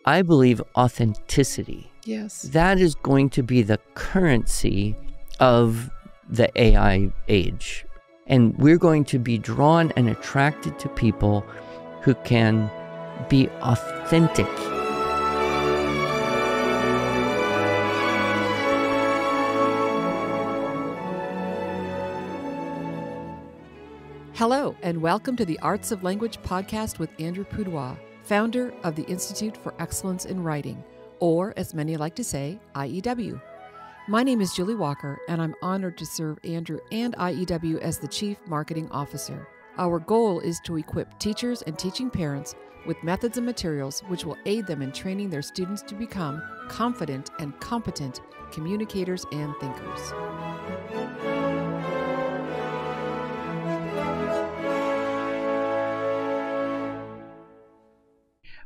I believe authenticity. Yes. That is going to be the currency of the AI age. And we're going to be drawn and attracted to people who can be authentic. Hello, and welcome to the Arts of Language podcast with Andrew Pudewa, founder of the Institute for Excellence in Writing, or as many like to say, IEW. My name is Julie Walker, and I'm honored to serve Andrew and IEW as the Chief Marketing Officer. Our goal is to equip teachers and teaching parents with methods and materials which will aid them in training their students to become confident and competent communicators and thinkers.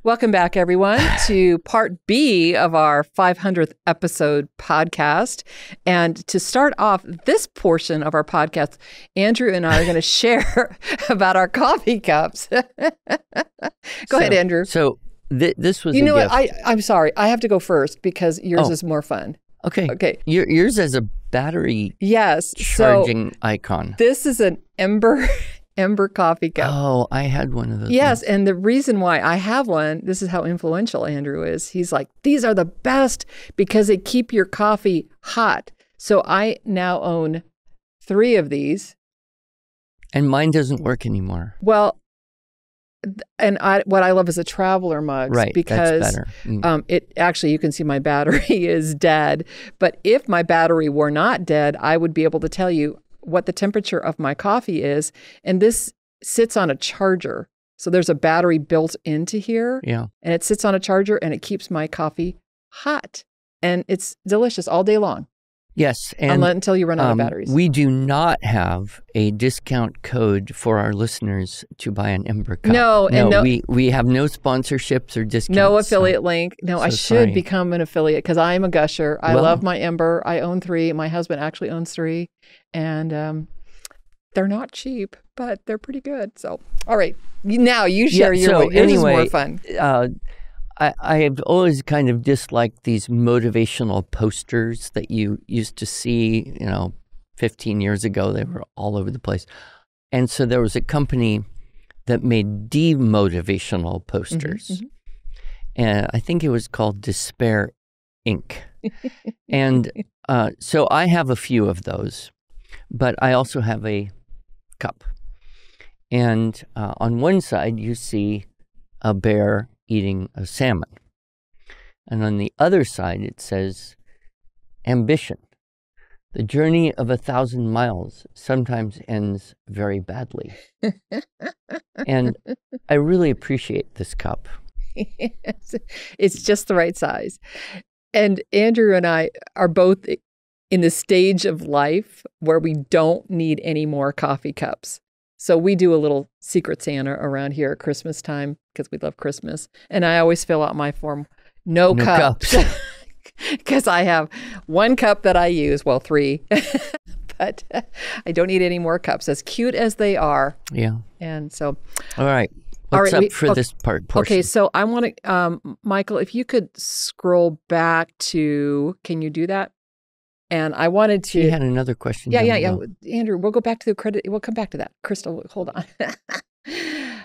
Welcome back, everyone, to part B of our 500th episode podcast. And to start off this portion of our podcast, Andrew and I are going to share about our coffee cups. Go ahead, Andrew. So this was You know gift. what? I'm sorry. I have to go first because yours is more fun. Okay. Yours has a battery charging icon. This is an Ember coffee cup. Oh, I had one of those. Yes, and the reason why I have one, this is how influential Andrew is. He's like, these are the best because they keep your coffee hot. So I now own 3 of these. And mine doesn't work anymore. Well, and what I love is a traveler mug. Right, because that's better. It actually, you can see my battery is dead. But if my battery were not dead, I would be able to tell you what the temperature of my coffee is. And this sits on a charger. So there's a battery built into here. Yeah. And it sits on a charger and it keeps my coffee hot. And it's delicious all day long. Yes. And until you run out of batteries. We do not have a discount code for our listeners to buy an Ember cup. No, we have no sponsorships or discounts. No affiliate link. No, I should become an affiliate because I am a gusher. I love my Ember. I own 3. My husband actually owns 3. And they're not cheap, but they're pretty good. So, all right. Now you share your way. Yours is more fun. I have always kind of disliked these motivational posters that you used to see, 15 years ago. They were all over the place. And so there was a company that made demotivational posters. Mm-hmm. And I think it was called Despair Inc. And so I have a few of those, but I also have a cup. And on one side, you see a bear eating a salmon. And on the other side, it says, ambition. The journey of 1,000 miles sometimes ends very badly. And I really appreciate this cup. It's just the right size. And Andrew and I are both in the stage of life where we don't need any more coffee cups. So we do a little Secret Santa around here at Christmas time because we love Christmas. And I always fill out my form, no cups. Because I have 1 cup that I use, well, 3. But I don't need any more cups, as cute as they are. Yeah. And so. All right. What's up for this portion? Okay, so I want to, Michael, if you could scroll back to, can you do that? And I wanted to. You had another question. Yeah. Andrew, we'll go back to the credit. We'll come back to that. Crystal, hold on.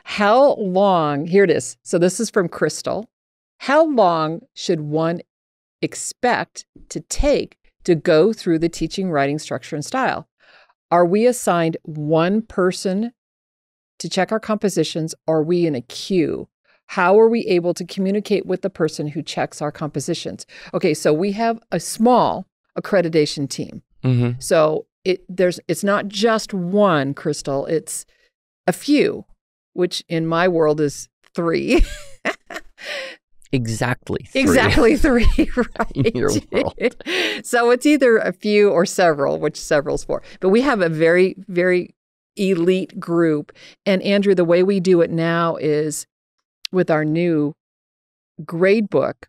How long, here it is. So this is from Crystal. How long should one expect to take to go through the teaching, writing, structure, and style? Are we assigned one person to check our compositions? Are we in a queue? How are we able to communicate with the person who checks our compositions? Okay, so we have a small accreditation team. Mm-hmm. So it's not just one, Crystal, it's a few, which in my world is 3. Exactly 3. Exactly 3, right. In your world. So it's either a few or several, which several's for. But we have a very, very elite group. And Andrew, the way we do it now is with our new Gradebook.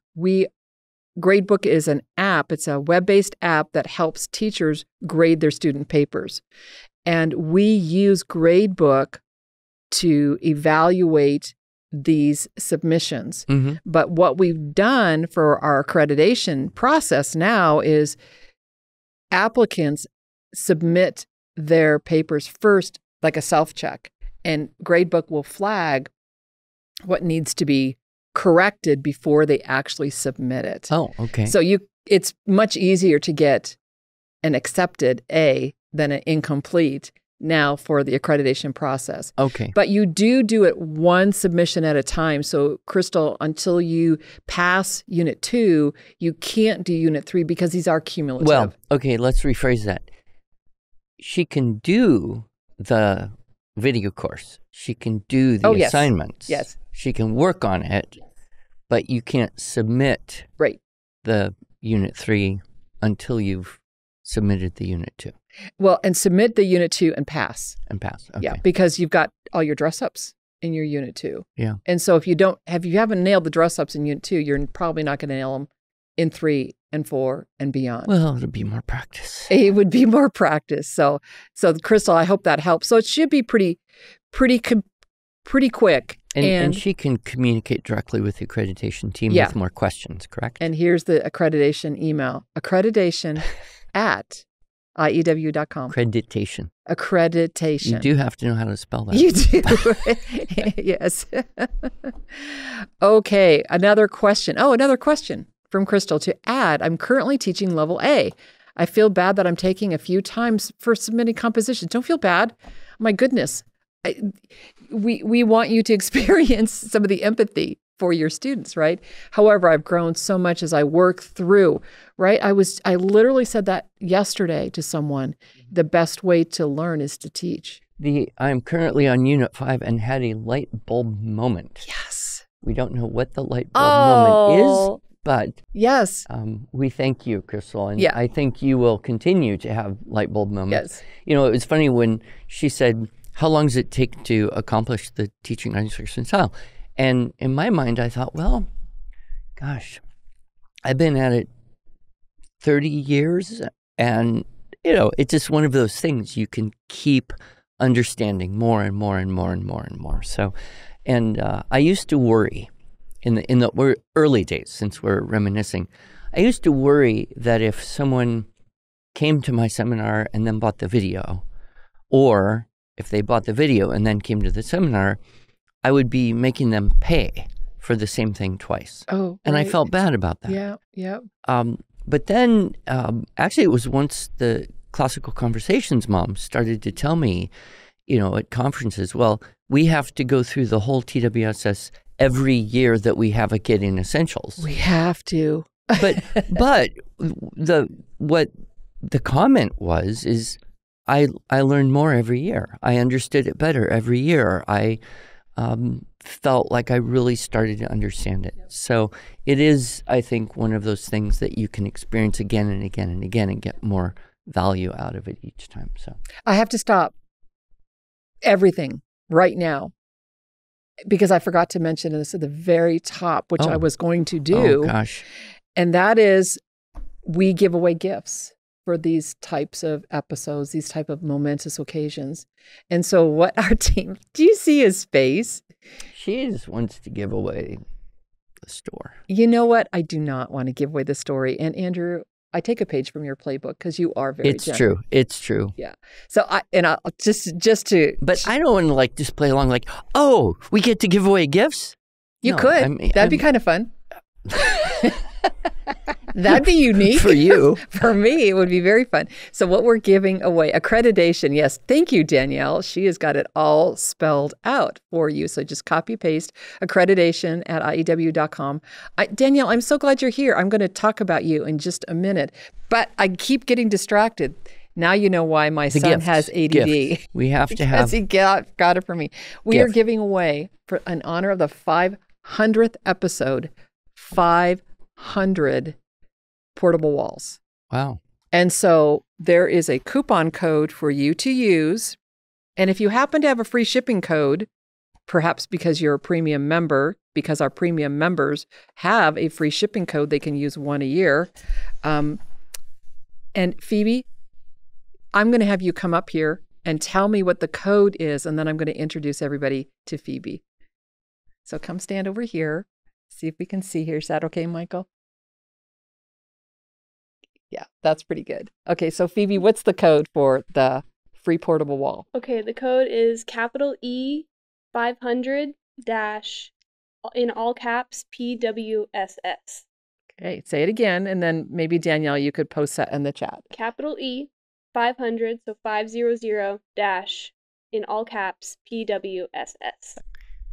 Gradebook is an app. It's a web-based app that helps teachers grade their student papers. And we use Gradebook to evaluate these submissions. Mm-hmm. But what we've done for our accreditation process now is applicants submit their papers first, like a self-check, and Gradebook will flag what needs to be corrected before they actually submit it. Oh, okay. So it's much easier to get an accepted A than an incomplete now for the accreditation process. Okay. But you do it one submission at a time. So, Crystal, until you pass Unit 2, you can't do Unit 3 because these are cumulative. Well, okay, let's rephrase that. She can do the video course. She can do the assignments. Yes. She can work on it, but you can't submit the Unit 3 until you've submitted the Unit 2. Well, and submit the Unit 2 and pass. Okay. Yeah, because you've got all your dress-ups in your Unit 2. Yeah. And so if you haven't nailed the dress-ups in Unit 2, you're probably not going to nail them in 3 and 4 and beyond. Well, it'll be more practice. It would be more practice. So Crystal, I hope that helps. So it should be pretty quick. And she can communicate directly with the accreditation team with more questions, correct? And here's the accreditation email. Accreditation at IEW.com. Accreditation. You do have to know how to spell that. You do. Yes. Okay. Another question. Oh, another question from Crystal. To add, I'm currently teaching level A. I feel bad that I'm taking a few times for submitting compositions. Don't feel bad. My goodness. We want you to experience some of the empathy for your students, right? However, I've grown so much as I work through, right? I literally said that yesterday to someone. The best way to learn is to teach. I'm currently on Unit 5 and had a light bulb moment. Yes. We don't know what the light bulb moment is, but yes, we thank you, Crystal, and yeah. I think you will continue to have light bulb moments. Yes. You know, it was funny when she said, how long does it take to accomplish the teaching instruction style? And in my mind, I thought, well, gosh, I've been at it 30 years, and, you know, it's just one of those things you can keep understanding more and more and more and more and more. So, and I used to worry in the early days, since we're reminiscing, I used to worry that if someone came to my seminar and then bought the video, or if they bought the video and then came to the seminar, I would be making them pay for the same thing twice. Oh, and right. I felt bad about that. Yeah, yeah. But then, actually, it was once the Classical Conversations mom started to tell me, you know, at conferences, well, we have to go through the whole TWSS every year that we have a kid in Essentials. We have to. But what the comment is I learned more every year. I understood it better every year. I felt like I really started to understand it. So it is, I think, one of those things that you can experience again and again and again and get more value out of it each time. So I have to stop everything right now because I forgot to mention this at the very top, which I was going to do. Oh, gosh. And that is we give away gifts for these types of episodes, these type of momentous occasions. And so what our team, do you see his face? She just wants to give away the store. You know what? I do not want to give away the story. And Andrew, I take a page from your playbook because you are very It's generous. true. It's true. Yeah. So I'll just to. But I don't want to like just play along like, oh, we get to give away gifts? You No, could. That'd be kind of fun. That'd be unique. For you. For me, it would be very fun. So what we're giving away, accreditation. Yes. Thank you, Danielle. She has got it all spelled out for you. So just copy paste accreditation at IEW.com. Danielle, I'm so glad you're here. I'm going to talk about you in just a minute, but I keep getting distracted. Now you know why my son has ADD. Gift. We have to have. Because he got it from me. We are giving away, for in honor of the 500th episode, 500 portable walls. Wow. And so there is a coupon code for you to use. And if you happen to have a free shipping code, perhaps because you're a premium member, because our premium members have a free shipping code, they can use one a year. And Phoebe, I'm going to have you come up here and tell me what the code is, and then I'm going to introduce everybody to Phoebe. So come stand over here. See if we can see here. Is that okay, Michael? Yeah, that's pretty good. Okay, so Phoebe, what's the code for the free portable wall? Okay, the code is capital E 500 dash in all caps PWSS. Okay, say it again, and then maybe Danielle, you could post that in the chat. Capital E 500, so 500 dash in all caps PWSS.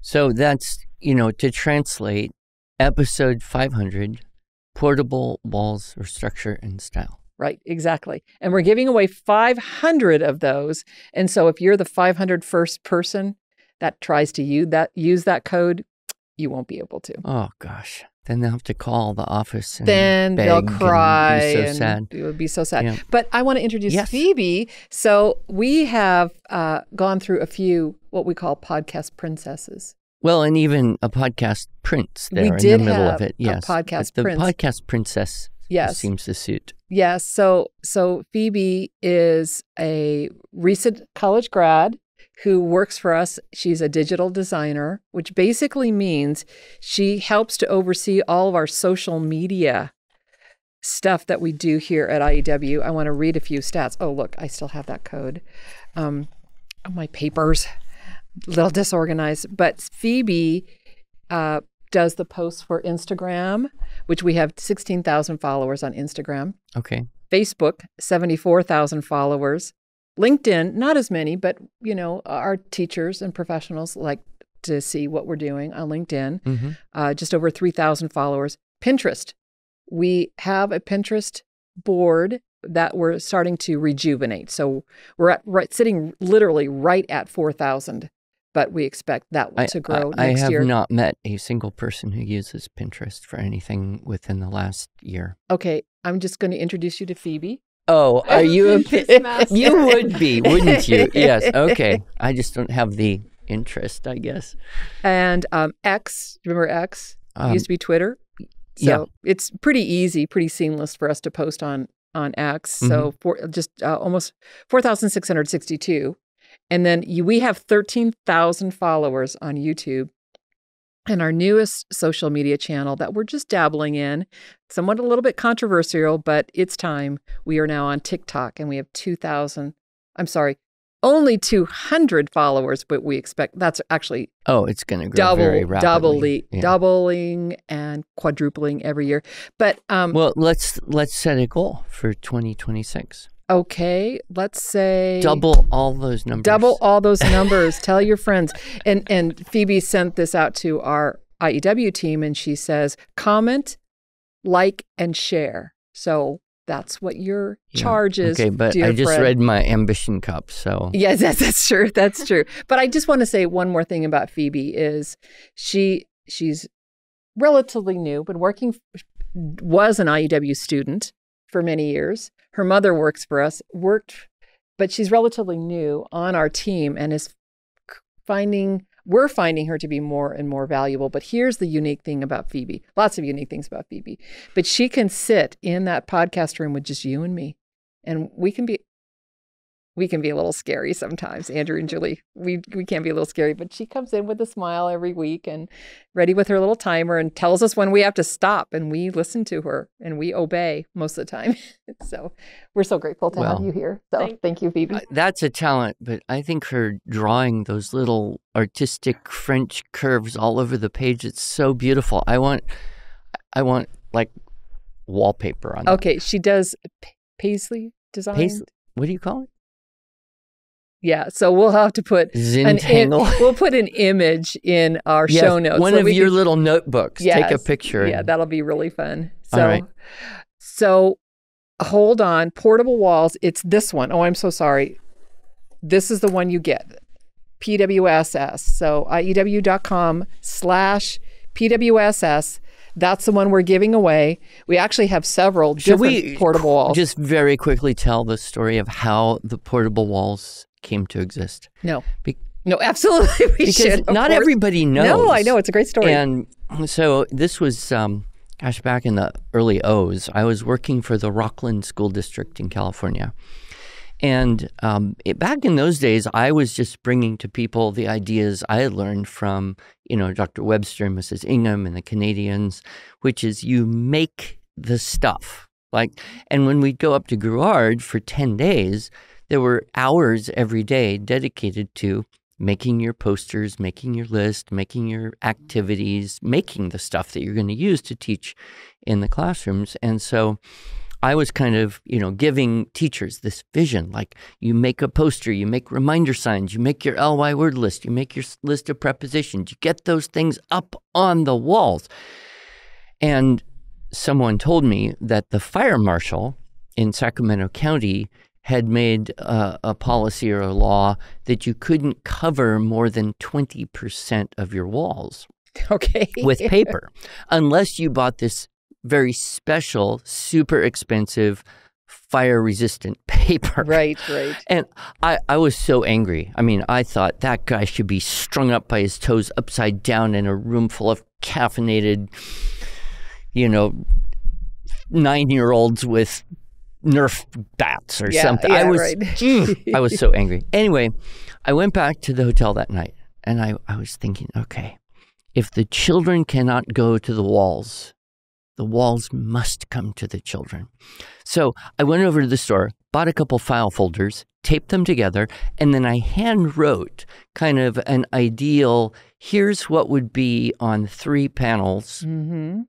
So that's, to translate, episode 500, portable walls or structure and style. Right, exactly. And we're giving away 500 of those. And so if you're the 501st person that tries to use that code, you won't be able to. Oh, gosh. Then they'll have to call the office and then they'll cry and be so sad. It would be so sad. Yeah. But I want to introduce Phoebe. So we have gone through a few what we call podcast princesses. Well, and even a podcast prince there we did in the middle have of it. Yes. A podcast the prince. podcast princess seems to suit. Yes. So Phoebe is a recent college grad who works for us. She's a digital designer, which basically means she helps to oversee all of our social media stuff that we do here at IEW. I want to read a few stats. Oh, look, I still have that code. My papers, a little disorganized. But Phoebe does the posts for Instagram, which we have 16,000 followers on Instagram. Okay. Facebook, 74,000 followers. LinkedIn, not as many, but, our teachers and professionals like to see what we're doing on LinkedIn. Mm-hmm. Just over 3,000 followers. Pinterest. We have a Pinterest board that we're starting to rejuvenate. So we're sitting literally right at 4,000, but we expect that to grow next year. I have not met a single person who uses Pinterest for anything within the last year. Okay, I'm just going to introduce you to Phoebe. Oh, are you you would be, wouldn't you? Yes. Okay. I just don't have the interest, I guess. And X, remember X? It used to be Twitter. So it's pretty easy, pretty seamless for us to post on X. Mm-hmm. So just almost 4,662. And then we have 13,000 followers on YouTube. And our newest social media channel that we're just dabbling in, somewhat a little bit controversial, but it's time. We are now on TikTok and we have only 200 followers, but we expect that's actually it's going to grow very rapidly. Doubling and quadrupling every year. But well, let's set a goal for 2026. Okay, let's say double all those numbers. Tell your friends. And Phoebe sent this out to our IEW team, and she says, comment, like, and share. So that's what your charge is. Okay, but I just read my ambition cup, so yes, that's true. That's true. But I just want to say one more thing about Phoebe is she's relatively new, but was an IEW student for many years. Her mother works for us, but she's relatively new on our team and we're finding her to be more and more valuable. But here's the unique thing about Phoebe, lots of unique things about Phoebe, but she can sit in that podcast room with just you and me. And we can be a little scary sometimes, Andrew and Julie. We can be a little scary, but she comes in with a smile every week and ready with her little timer and tells us when we have to stop, and we listen to her and we obey most of the time. So we're so grateful to have you here. So thank you, Phoebe. That's a talent, but I think her drawing those little artistic French curves all over the page, it's so beautiful. I want like wallpaper on that. Okay, she does Paisley design. What do you call it? Yeah, so we'll have to put we'll put an image in our show notes. One of your little notebooks. Yes, take a picture. Yeah, that'll be really fun. So, all right. So hold on. Portable walls. It's this one. Oh, I'm so sorry. This is the one you get. PWSS. So IEW.com/PWSS. That's the one we're giving away. We actually have several different portable walls. Just very quickly tell the story of how the portable walls came to exist. No, absolutely. Because not everybody knows. No, I know. It's a great story. And so this was, back in the early O's, I was working for the Rockland School District in California. And back in those days, I was just bringing to people the ideas I had learned from, Dr. Webster and Mrs. Ingham and the Canadians, which is you make the stuff. And when we'd go up to Grouard for 10 days, there were hours every day dedicated to making your posters, making your list, making your activities, making the stuff that you're going to use to teach in the classrooms. And so I was kind of, giving teachers this vision, like you make a poster, you make reminder signs, you make your LY word list, you make your list of prepositions, you get those things up on the walls. And someone told me that the fire marshal in Sacramento County had made a policy or a law that you couldn't cover more than 20% of your walls with paper, unless you bought this very special, super expensive, fire-resistant paper. Right. And I was so angry. I mean, I thought that guy should be strung up by his toes upside down in a room full of caffeinated, 9-year-olds with Nerf bats or something. I was so angry. Anyway, I went back to the hotel that night, and I was thinking, okay, if the children cannot go to the walls must come to the children. So I went over to the store, bought a couple file folders, taped them together, and then I hand wrote kind of an ideal, here's what would be on 3 panels, and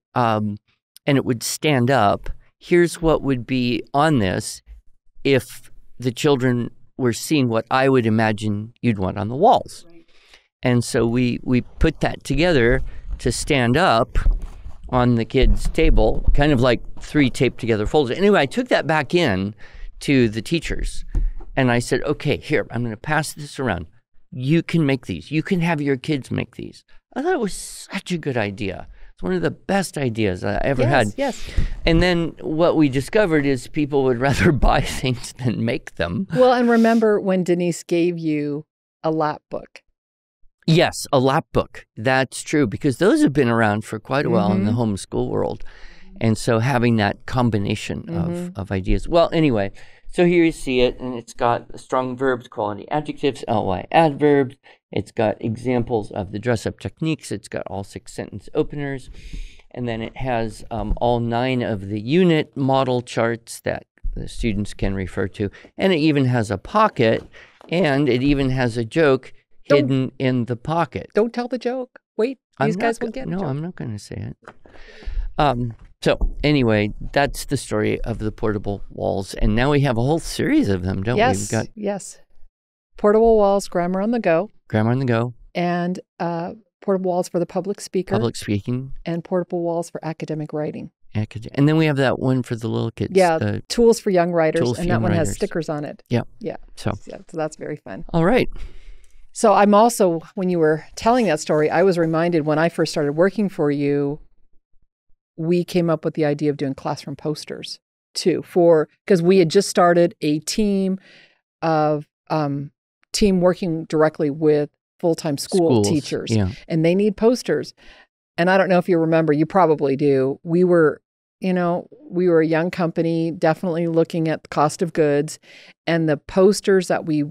it would stand up. Here's what would be on this if the children were seeing what I would imagine you'd want on the walls. Right. And so we put that together to stand up on the kids' table, kind of like 3 taped together folders. Anyway, I took that back in to the teachers and I said, okay, here, I'm going to pass this around. You can make these. You can have your kids make these. I thought it was such a good idea. It's one of the best ideas I ever had. Yes. And then what we discovered is people would rather buy things than make them. Well, and remember when Denise gave you a lap book? Yes, a lap book. That's true, because those have been around for quite a while in the homeschool world. And so having that combination of ideas. Well, anyway, so here you see it, and it's got strong verbs, quality adjectives, ly adverbs. It's got examples of the dress-up techniques. It's got all 6 sentence openers. And then it has all 9 of the unit model charts that the students can refer to. And it even has a pocket, and it even has a joke hidden in the pocket. Don't tell the joke. Wait, these guys will get it. No, I'm not going to say it. So anyway, that's the story of the portable walls. And now we have a whole series of them, don't we? Yes. Portable walls, grammar on the go. Grammar on the go. And portable walls for the public speaker. Public speaking. And portable walls for academic writing. And then we have that one for the little kids. Yeah, tools for young writers. And that one has stickers on it. Yeah. So that's very fun. All right. So I'm also, when you were telling that story, I was reminded when I first started working for you, we came up with the idea of doing classroom posters too, because we had just started a team working directly with full-time school teachers, and they need posters. And I don't know if you remember, you probably do. We were a young company, definitely looking at the cost of goods, and the posters that we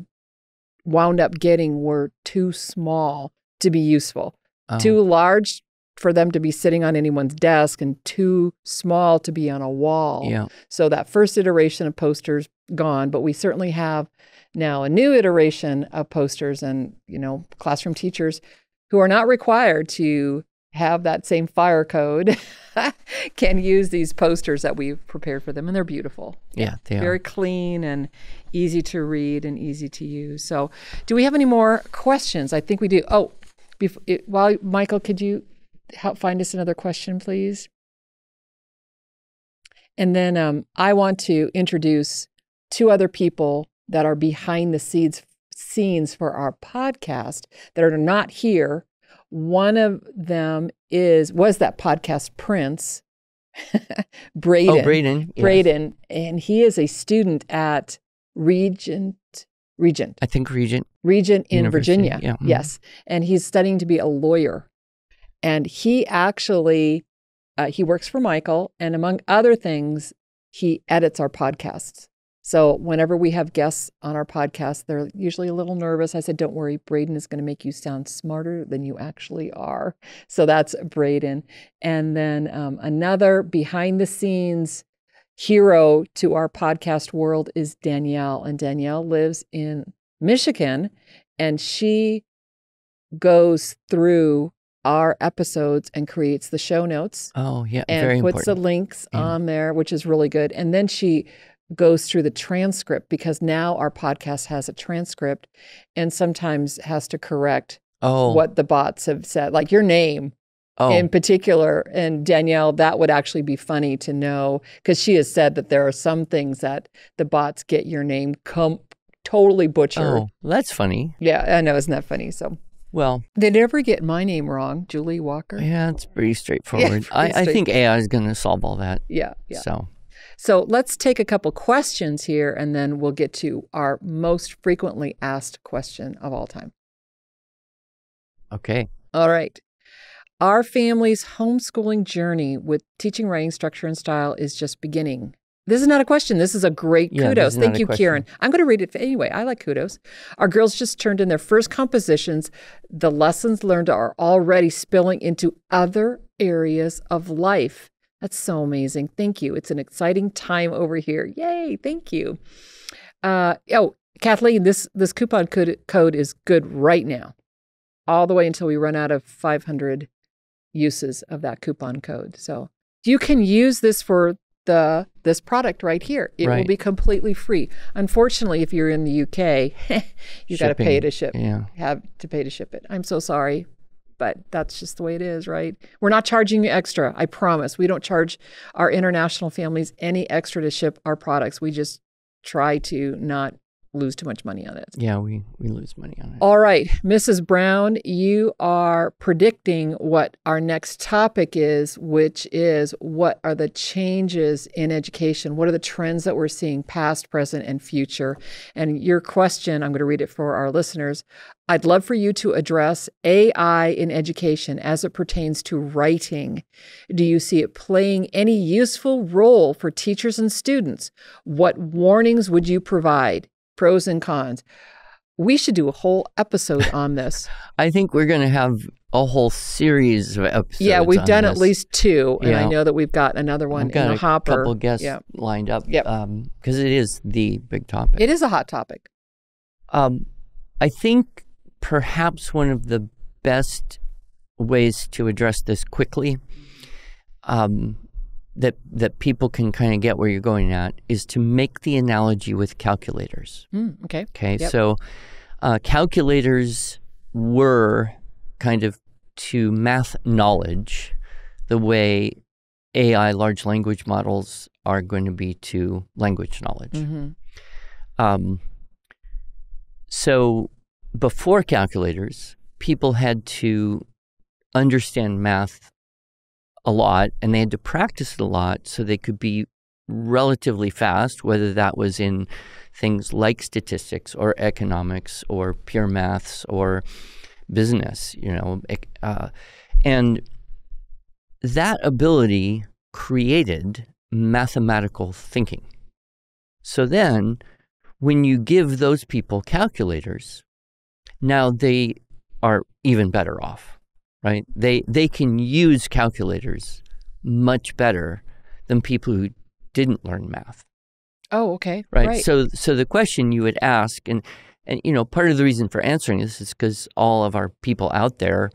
wound up getting were too small to be useful, too large for them to be sitting on anyone's desk, and too small to be on a wall. Yeah. So that first iteration of posters gone, but we certainly have now a new iteration of posters, and classroom teachers who are not required to have that same fire code can use these posters that we've prepared for them, and they're beautiful. Yeah, they are. Very clean and easy to read and easy to use. So do we have any more questions? I think we do. Oh, Michael, could you help find us another question, please? And then I want to introduce 2 other people that are behind the scenes for our podcast that are not here. One of them was that podcast Prince, Braden. Oh, Braden. Yes. Braden, and he is a student at Regent. I think Regent in University. Virginia. Yeah. Yes, and he's studying to be a lawyer. And he actually, he works for Michael, and among other things, he edits our podcasts. So whenever we have guests on our podcast, they're usually a little nervous. I said, don't worry, Braden is going to make you sound smarter than you actually are. So that's Braden. And then another behind the scenes hero to our podcast world is Danielle. And Danielle lives in Michigan, and she goes through our episodes and creates the show notes. Oh, yeah. And very puts important. the links on there, which is really good. And then she goes through the transcript, because now our podcast has a transcript and sometimes has to correct what the bots have said, like your name in particular. And Danielle, that would actually be funny to know, because she has said that there are some things that the bots get your name totally butchered. Oh, that's funny. Yeah, I know. Isn't that funny? So, well, they never get my name wrong, Julie Walker. Yeah, it's pretty straightforward. I think AI is going to solve all that. Yeah. So let's take a couple questions here, and then we'll get to our most frequently asked question of all time. Okay. All right. Our family's homeschooling journey with teaching writing structure and style is just beginning. This is not a question. This is a great kudos. Thank you, Kieran. I'm going to read it anyway. I like kudos. Our girls just turned in their first compositions. The lessons learned are already spilling into other areas of life. That's so amazing. Thank you. It's an exciting time over here. Yay. Thank you. Kathleen, this coupon code is good right now, all the way until we run out of 500 uses of that coupon code. So you can use this for this product right here. It will be completely free. Unfortunately, if you're in the UK, you got to pay to ship. Yeah. Have to pay to ship it. I'm so sorry, but that's just the way it is, right? We're not charging you extra. I promise. We don't charge our international families any extra to ship our products. We just try to not lose too much money on it. Yeah, we lose money on it. All right, Mrs. Brown, you are predicting what our next topic is, which is what are the changes in education? What are the trends that we're seeing, past, present, and future? And your question, I'm going to read it for our listeners. I'd love for you to address AI in education as it pertains to writing. Do you see it playing any useful role for teachers and students? What warnings would you provide? Pros and cons. We should do a whole episode on this. I think we're going to have a whole series of episodes. Yeah, we've done at least 2, and I know that we've got another one in the hopper. A couple guests lined up. Because it is the big topic. It is a hot topic. I think perhaps one of the best ways to address this quickly, that people can kind of get where you're going at, is to make the analogy with calculators. Okay. Yep. So calculators were kind of to math knowledge the way AI, large language models, are going to be to language knowledge. Mm-hmm. So before calculators, people had to understand math a lot, and they had to practice it a lot so they could be relatively fast, whether that was in things like statistics or economics or pure maths or business, and that ability created mathematical thinking. So then when you give those people calculators, now they are even better off. Right? They can use calculators much better than people who didn't learn math. Oh, okay. Right. So the question you would ask, and part of the reason for answering this is because all of our people out there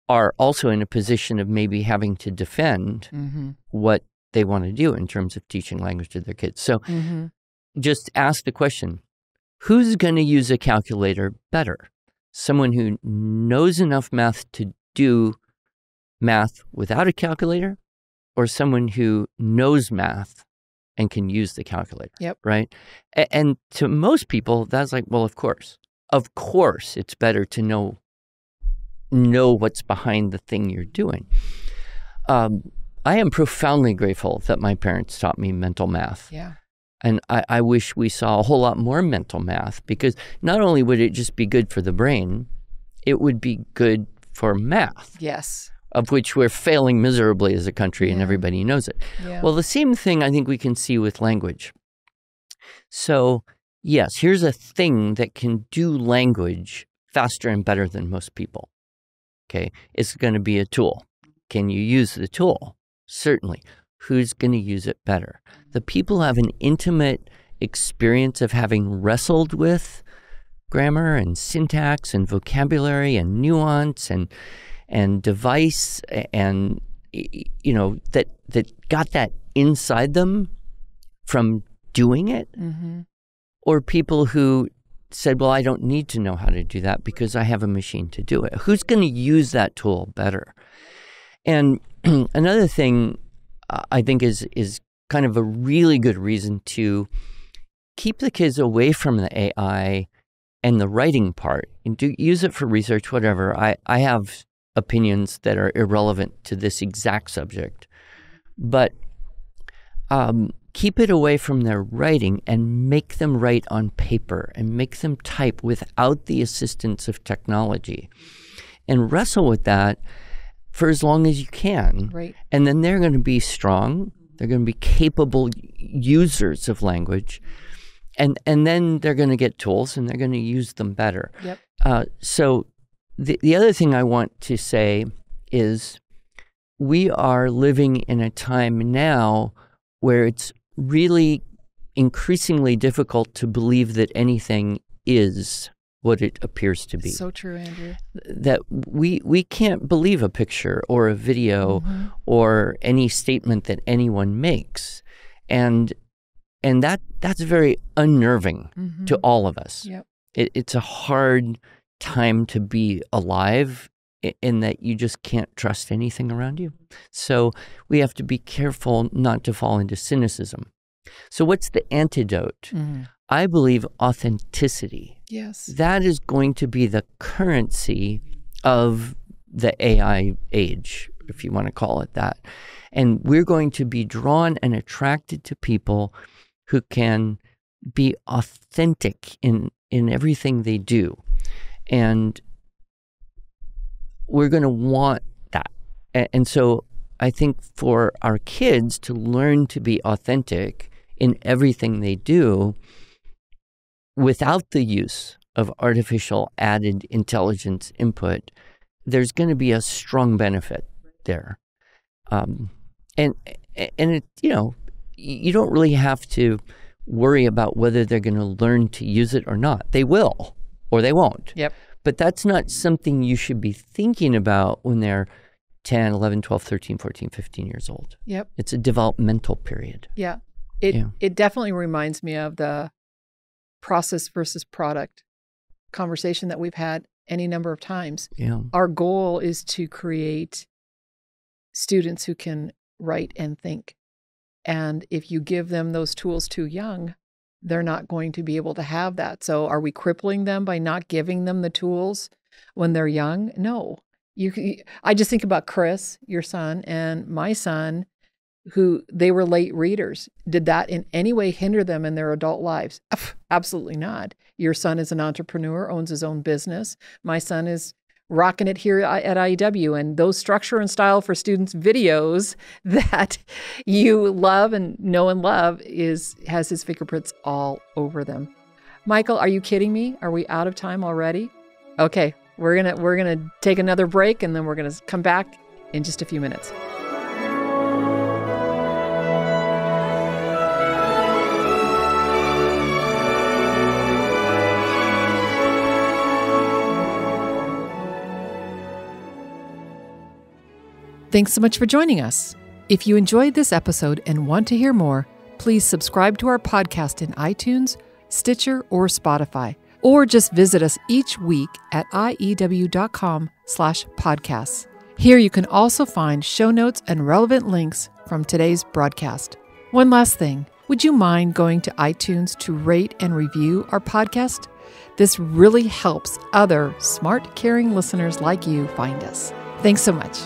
are also in a position of maybe having to defend what they want to do in terms of teaching language to their kids. So just ask the question, who's going to use a calculator better? Someone who knows enough math to do math without a calculator, or someone who knows math and can use the calculator? Yep. Right? And to most people, that's like, well, of course, it's better to know what's behind the thing you're doing. I am profoundly grateful that my parents taught me mental math. Yeah. And I wish we saw a whole lot more mental math, because not only would it just be good for the brain, it would be good for math. Yes. Of which we're failing miserably as a country, and everybody knows it. Yeah. Well, the same thing I think we can see with language. So, yes, here's a thing that can do language faster and better than most people. Okay, it's going to be a tool. Can you use the tool? Certainly. Who's going to use it better? The people who have an intimate experience of having wrestled with grammar and syntax and vocabulary and nuance and device and, you know, that got that inside them from doing it, or people who said, well, I don't need to know how to do that because I have a machine to do it. Who's going to use that tool better? And another thing I think is kind of a really good reason to keep the kids away from the AI and the writing part, and use it for research, whatever. I have opinions that are irrelevant to this exact subject, but keep it away from their writing and make them write on paper and make them type without the assistance of technology, and wrestle with that for as long as you can. Right. And then they're going to be strong. They're going to be capable users of language. And then they're going to get tools and they're going to use them better. Yep. So the other thing I want to say is we are living in a time now where it's really increasingly difficult to believe that anything is what it appears to be. So true, Andrew. That we can't believe a picture or a video or any statement that anyone makes. And that's very unnerving to all of us. Yep. It's a hard time to be alive in that you just can't trust anything around you. So we have to be careful not to fall into cynicism. So what's the antidote? I believe authenticity. Yes. That is going to be the currency of the AI age, if you want to call it that. And we're going to be drawn and attracted to people who can be authentic in everything they do. And we're going to want that. And so I think for our kids to learn to be authentic in everything they do without the use of artificial added intelligence input, there's going to be a strong benefit there. And it, you know, you don't really have to worry about whether they're going to learn to use it or not. They will, or they won't. Yep. But that's not something you should be thinking about when they're 10, 11, 12, 13, 14, 15 years old. Yep. It's a developmental period. Yeah. It definitely reminds me of the process versus product conversation that we've had any number of times. Yeah. Our goal is to create students who can write and think. And if you give them those tools too young, they're not going to be able to have that. So are we crippling them by not giving them the tools when they're young? No. I just think about Chris, your son, and my son, who they were late readers. Did that in any way hinder them in their adult lives? Absolutely not. Your son is an entrepreneur, owns his own business. My son is rocking it here at IEW, and those structure and style for students videos that you love and know and love has his fingerprints all over them. Michael, are you kidding me? Are we out of time already? Okay, we're gonna take another break, and then we're gonna come back in just a few minutes. Thanks so much for joining us. If you enjoyed this episode and want to hear more, please subscribe to our podcast in iTunes, Stitcher, or Spotify, or just visit us each week at iew.com/podcasts. Here you can also find show notes and relevant links from today's broadcast. One last thing, would you mind going to iTunes to rate and review our podcast? This really helps other smart, caring listeners like you find us. Thanks so much.